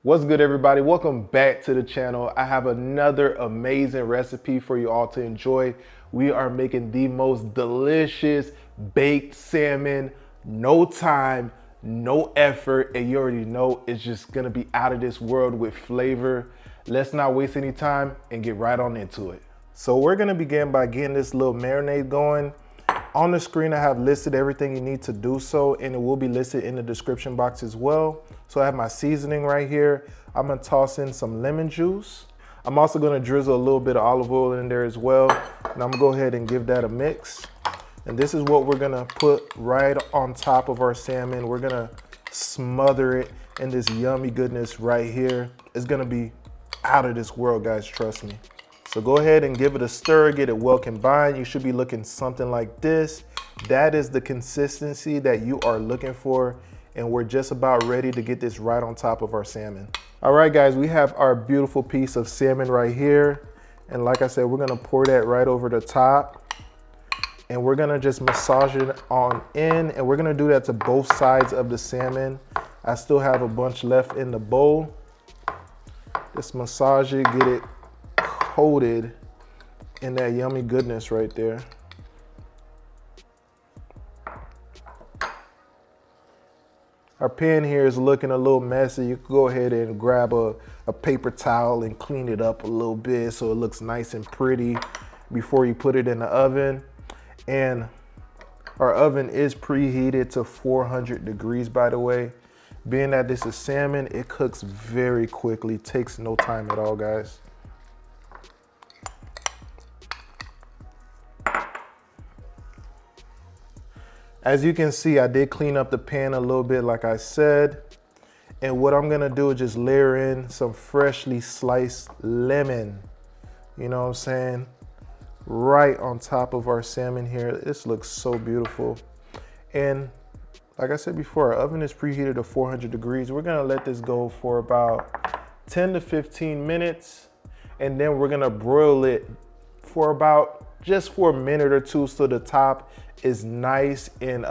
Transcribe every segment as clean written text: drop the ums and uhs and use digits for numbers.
What's good, everybody? Welcome back to the channel. I have another amazing recipe for you all to enjoy. We are making the most delicious baked salmon, no time, no effort, and you already know it's just gonna be out of this world with flavor. Let's not waste any time and get right on into it. So we're gonna begin by getting this little marinade going. On the screen, I have listed everything you need to do so, and it will be listed in the description box as well. So I have my seasoning right here. I'm gonna toss in some lemon juice. I'm also gonna drizzle a little bit of olive oil in there as well. And I'm gonna go ahead and give that a mix. And this is what we're gonna put right on top of our salmon. We're gonna smother it in this yummy goodness right here. It's gonna be out of this world, guys, trust me. So go ahead and give it a stir, get it well combined. You should be looking something like this. That is the consistency that you are looking for. And we're just about ready to get this right on top of our salmon. All right, guys, we have our beautiful piece of salmon right here. And like I said, we're gonna pour that right over the top. And we're gonna just massage it on in. And we're gonna do that to both sides of the salmon. I still have a bunch left in the bowl. Just massage it, get it coated in that yummy goodness right there. Our pan here is looking a little messy. You can go ahead and grab a paper towel and clean it up a little bit so it looks nice and pretty before you put it in the oven. And our oven is preheated to 400 degrees, by the way. Being that this is salmon, it cooks very quickly. It takes no time at all, guys. As you can see, I did clean up the pan a little bit, like I said. And what I'm gonna do is just layer in some freshly sliced lemon. You know what I'm saying? Right on top of our salmon here. This looks so beautiful. And like I said before, our oven is preheated to 400 degrees. We're gonna let this go for about 10 to 15 minutes. And then we're gonna broil it for just for a minute or two so the top is nice and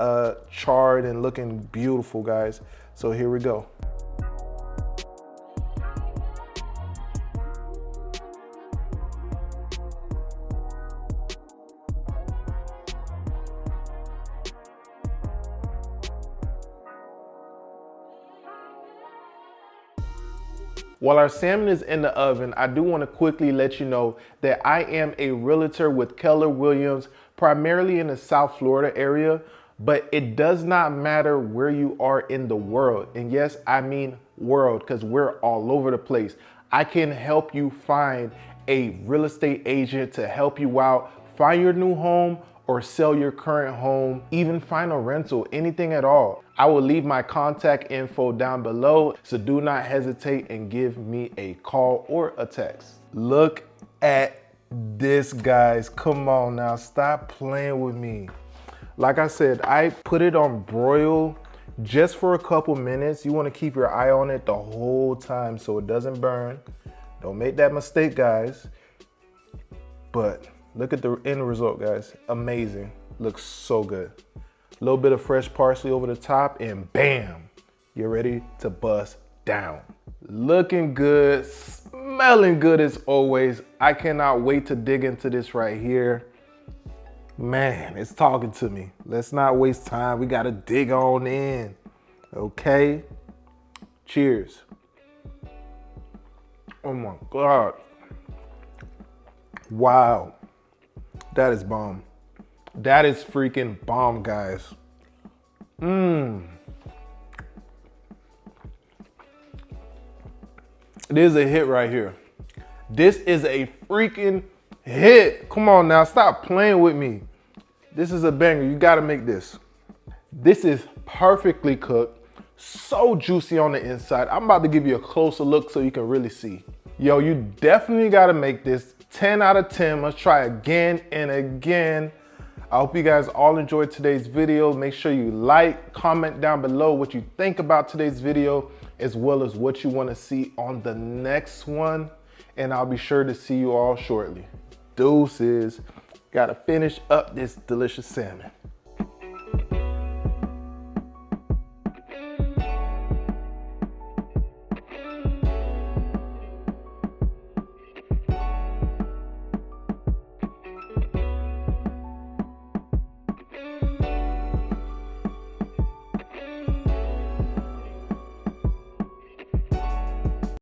charred and looking beautiful, guys. So here we go. While our salmon is in the oven, I do want to quickly let you know that I am a realtor with Keller Williams, primarily in the South Florida area, but it does not matter where you are in the world. And yes, I mean world, because we're all over the place. I can help you find a real estate agent to help you out, find your new home, or sell your current home, even find a rental, anything at all. I will leave my contact info down below, so do not hesitate and give me a call or a text. Look at this, guys. Come on now, stop playing with me. Like I said, I put it on broil just for a couple minutes. You wanna keep your eye on it the whole time so it doesn't burn. Don't make that mistake, guys. But look at the end result, guys. Amazing. Looks so good. A little bit of fresh parsley over the top and bam, you're ready to bust down. Looking good, smelling good as always. I cannot wait to dig into this right here. Man, it's talking to me. Let's not waste time. We gotta dig on in, okay? Cheers. Oh my God. Wow. That is bomb. That is freaking bomb, guys. It is a hit right here. This is a freaking hit. Come on now, stop playing with me. This is a banger, you gotta make this. This is perfectly cooked, so juicy on the inside. I'm about to give you a closer look so you can really see. Yo, you definitely gotta make this. 10 out of 10, let's try again and again. I hope you guys all enjoyed today's video. Make sure you like, comment down below what you think about today's video, as well as what you want to see on the next one. And I'll be sure to see you all shortly. Deuces. Gotta finish up this delicious salmon.